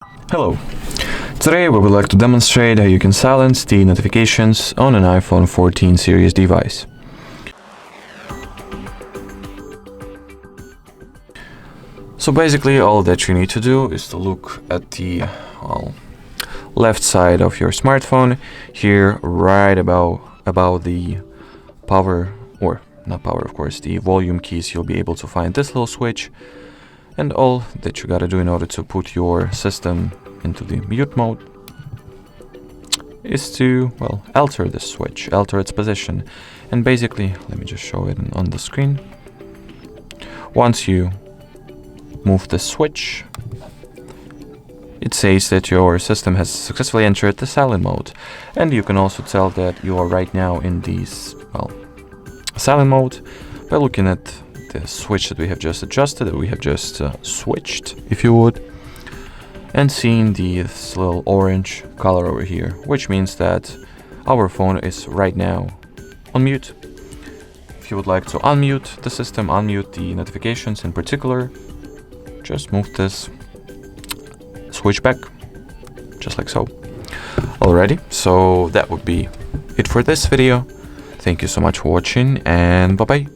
Hello. Today we would like to demonstrate how you can silence the notifications on an iPhone 14 series device. So basically all that you need to do is to look at the left side of your smartphone here, right about the power, or not power of course, the volume keys. You'll be able to find this little switch, and all that you gotta do in order to put your system into the mute mode is to, well, alter this switch, alter its position. And basically, let me just show it on the screen. Once you move the switch, it says that your system has successfully entered the silent mode. And you can also tell that you are right now in this, well, silent mode by looking at the switch that we have just adjusted, that we have just switched, if you would, and seeing this little orange color over here, which means that our phone is right now on mute. If you would like to unmute the system, unmute the notifications in particular, just move this switch back, just like so. Alrighty, so that would be it for this video. Thank you so much for watching, and bye bye.